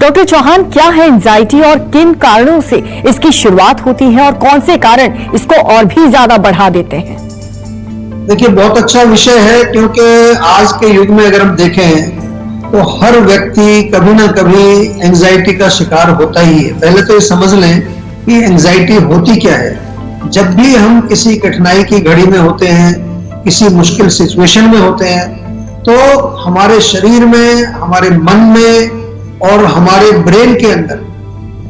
Doctor Chauhan, क्या है anxiety और किन कारणों से इसकी शुरुआत होती है और कौन से कारण इसको और भी ज्यादा बढ़ा देते हैं? देखिए, बहुत अच्छा विषय है क्योंकि आज के युग में अगर हम देखें तो हर व्यक्ति कभी ना कभी एंजाइटी का शिकार होता ही है। पहले तो ये समझ लें कि एंजाइटी होती क्या है। जब भी हम किसी कठिनाई की घड़ी में होते हैं, किसी मुश्किल सिचुएशन में होते हैं, तो हमारे शरीर में, हमारे मन में और हमारे ब्रेन के अंदर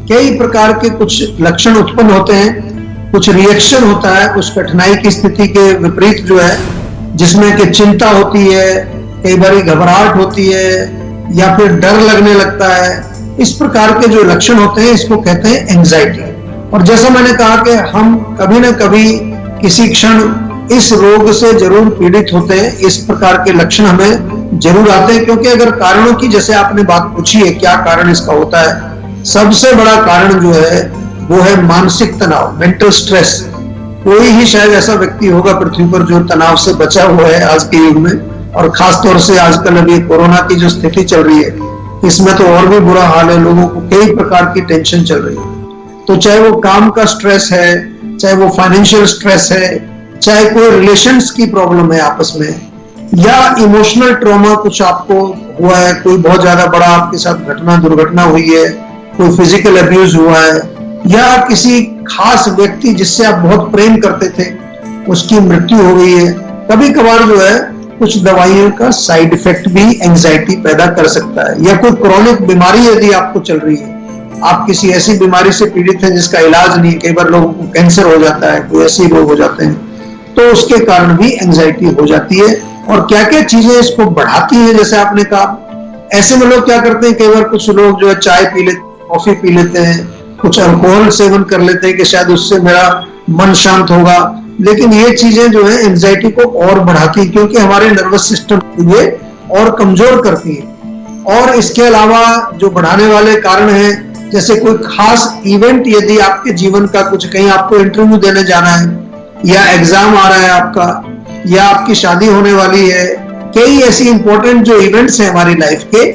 कई प्रकार के कुछ लक्षण उत्पन्न होते हैं, कुछ रिएक्शन होता है उस कठिनाई की स्थिति के विपरीत जो है, जिसमें कि चिंता होती है, कई बार घबराहट होती है या फिर डर लगने लगता है। इस प्रकार के जो लक्षण होते हैं इसको कहते हैं एंजाइटी। और जैसा मैंने कहा कि हम कभी ना कभी किसी क्षण इस रोग से जरूर पीड़ित होते हैं, इस प्रकार के लक्षण हमें जरूर आते हैं। क्योंकि अगर कारणों की, जैसे आपने बात पूछी है क्या कारण इसका होता है, सबसे बड़ा कारण जो है वो है मानसिक तनाव, मेंटल स्ट्रेस। कोई ही शायद ऐसा व्यक्ति होगा पृथ्वी पर जो तनाव से बचा हुआ है आज के युग में। और खास तौर से आजकल अभी कोरोना की जो स्थिति चल रही है, इसमें तो और भी बुरा हाल है, लोगों को कई प्रकार की टेंशन चल रही है। तो चाहे वो काम का स्ट्रेस है, चाहे वो फाइनेंशियल स्ट्रेस है, चाहे कोई रिलेशंस की प्रॉब्लम है आपस में, या इमोशनल ट्रॉमा कुछ आपको हुआ है, कोई बहुत ज्यादा बड़ा आपके साथ दुर्घटना हुई है, कोई फिजिकल अब्यूज हुआ है, या किसी खास व्यक्ति जिससे आप बहुत प्रेम करते थे उसकी मृत्यु हो गई है। कभी कभार जो है कुछ दवाइयों का साइड इफेक्ट भी एंजाइटी पैदा कर सकता है। या कोई क्रॉनिक बीमारी यदि आपको चल रही है, आप किसी ऐसी बीमारी से पीड़ित हैं जिसका इलाज नहीं, कई बार लोगों को कैंसर हो जाता है, कोई ऐसे रोग हो जाते हैं, तो उसके कारण भी एंजाइटी हो जाती है। और क्या क्या चीजें इसको बढ़ाती है, जैसे आपने कहा, ऐसे में लोग क्या करते हैं, कई बार कुछ लोग जो है चाय पी लेते, कॉफी पी लेते हैं, कुछ अल्कोहल सेवन कर लेते हैं कि शायद उससे मेरा मन शांत होगा। लेकिन ये चीजें जो है एंजाइटी को और बढ़ाती है, क्योंकि हमारे नर्वस सिस्टम को ये और कमजोर करती है। और इसके अलावा जो बढ़ाने वाले कारण हैं, जैसे कोई खास इवेंट यदि आपके जीवन का, कुछ कहीं आपको इंटरव्यू देने जाना है, या एग्जाम आ रहा है आपका, या आपकी शादी होने वाली है, कई ऐसी इंपॉर्टेंट जो इवेंट्स हैं हमारी लाइफ के,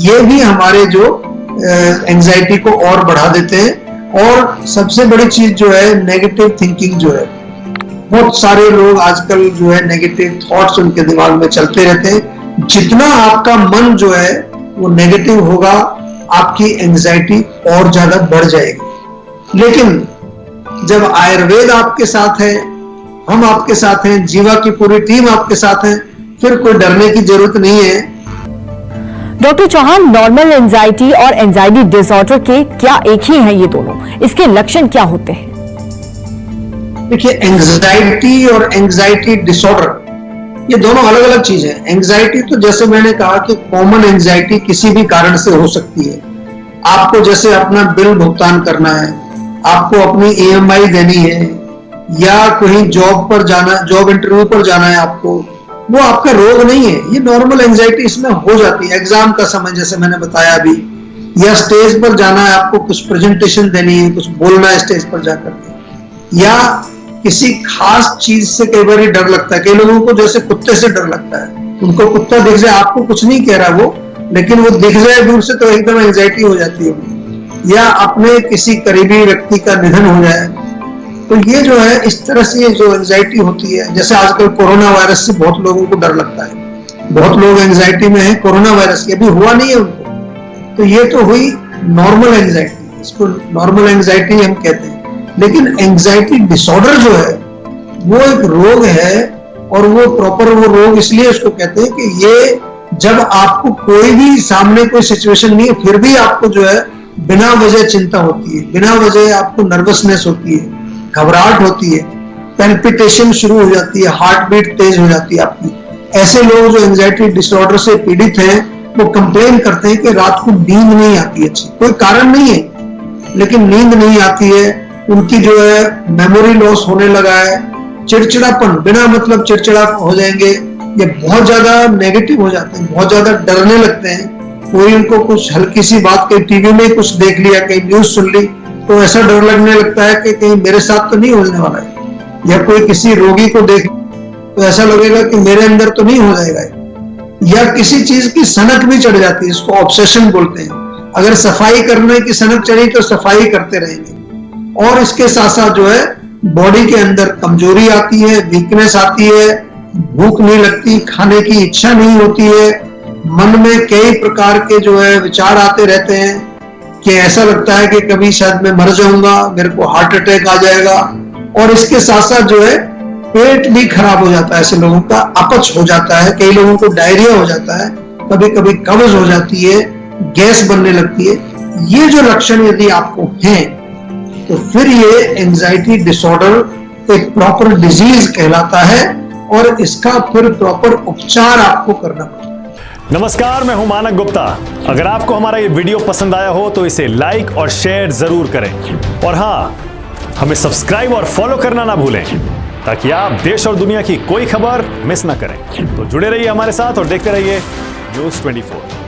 ये भी हमारे जो एंजाइटी को और बढ़ा देते हैं। और सबसे बड़ी चीज जो है नेगेटिव थिंकिंग जो है, बहुत सारे लोग आजकल जो है नेगेटिव थॉट्स उनके दिमाग में चलते रहते हैं। जितना आपका मन जो है वो नेगेटिव होगा, आपकी एंजाइटी और ज्यादा बढ़ जाएगी। लेकिन जब आयुर्वेद आपके साथ है, हम आपके साथ हैं, जीवा की पूरी टीम आपके साथ है, फिर कोई डरने की जरूरत नहीं है। डॉक्टर चौहान, नॉर्मल एंजाइटी और एंजाइटी डिसऑर्डर के क्या एक ही हैं ये दोनों? इसके लक्षण क्या होते हैं? देखिए, एंजाइटी और एंजाइटी डिसऑर्डर ये दोनों अलग अलग चीजें हैं। एंजाइटी तो जैसे मैंने कहा कि कॉमन एंजाइटी किसी भी कारण से हो सकती है। आपको जैसे अपना बिल भुगतान करना है, आपको अपनी EMI देनी है, या कहीं जॉब पर जाना, जॉब इंटरव्यू पर जाना है आपको, वो आपका रोग नहीं है। ये नॉर्मल एंजाइटी इसमें हो जाती है। एग्जाम का समय जैसे मैंने बताया अभी, या स्टेज पर जाना है, आपको कुछ प्रेजेंटेशन देनी है, कुछ बोलना है स्टेज पर जाकर के, या किसी खास चीज से कई बार डर लगता है। कई लोगों को जैसे कुत्ते से डर लगता है, उनको कुत्ता दिख जाए, आपको कुछ नहीं कह रहा वो, लेकिन वो दिख जाए दूर से तो एकदम एंजाइटी हो जाती है। या अपने किसी करीबी व्यक्ति का निधन हो जाए, तो ये जो है इस तरह से जो एंजाइटी होती है। जैसे आजकल कोरोना वायरस से बहुत लोगों को डर लगता है, बहुत लोग एंजाइटी में है कोरोना वायरस के, अभी हुआ नहीं है उनको, तो ये तो हुई नॉर्मल एंजाइटी, इसको नॉर्मल एंजाइटी हम कहते हैं। लेकिन एंजाइटी डिसऑर्डर जो है वो एक रोग है, और वो प्रॉपर वो रोग इसलिए उसको कहते हैं कि ये जब आपको कोई भी सामने कोई सिचुएशन नहीं है, फिर भी आपको जो है बिना वजह चिंता होती है, बिना वजह आपको नर्वसनेस होती है, घबराहट होती है, पैल्पिटेशन शुरू हो जाती है, हार्ट बीट तेज हो जाती है आपकी। ऐसे लोग जो एंजाइटी डिसऑर्डर से पीड़ित हैं, वो कंप्लेन करते हैं कि रात को नींद नहीं आती अच्छी, कोई कारण नहीं है, लेकिन नींद नहीं आती है, उनकी जो है मेमोरी लॉस होने लगा है, चिड़चिड़ापन, बिना मतलब चिड़चिड़ा हो जाएंगे, ये बहुत ज्यादा नेगेटिव हो जाते हैं, बहुत ज्यादा डरने लगते हैं। कोई उनको कुछ हल्की सी बात, कहीं टीवी में कुछ देख लिया, कहीं न्यूज सुन ली, तो ऐसा डर लगने लगता है कि कहीं मेरे साथ तो नहीं होने वाला है। या कोई किसी रोगी को देख तो ऐसा लगेगा कि मेरे अंदर तो नहीं हो जाएगा। या किसी चीज की सनक भी चढ़ जाती है, इसको ऑब्सेशन बोलते हैं। अगर सफाई करने की सनक चढ़ी तो सफाई करते रहेंगे। और इसके साथ साथ जो है बॉडी के अंदर कमजोरी आती है, वीकनेस आती है, भूख नहीं लगती, खाने की इच्छा नहीं होती है, मन में कई प्रकार के जो है विचार आते रहते हैं कि ऐसा लगता है कि कभी शायद मैं मर जाऊंगा, मेरे को हार्ट अटैक आ जाएगा। और इसके साथ साथ जो है पेट भी खराब हो जाता है, ऐसे लोगों का अपच हो जाता है, कई लोगों को डायरिया हो जाता है, कभी कभी कब्ज हो जाती है, गैस बनने लगती है। ये जो लक्षण यदि आपको हैं तो फिर ये एंजाइटी डिसऑर्डर एक प्रॉपर डिजीज कहलाता है और इसका फिर प्रॉपर उपचार आपको करना पड़ेगा। नमस्कार, मैं हूं मानक गुप्ता। अगर आपको हमारा ये वीडियो पसंद आया हो तो इसे लाइक और शेयर जरूर करें और हाँ, हमें सब्सक्राइब और फॉलो करना ना भूलें ताकि आप देश और दुनिया की कोई खबर मिस ना करें। तो जुड़े रहिए हमारे साथ और देखते रहिए न्यूज़ 24।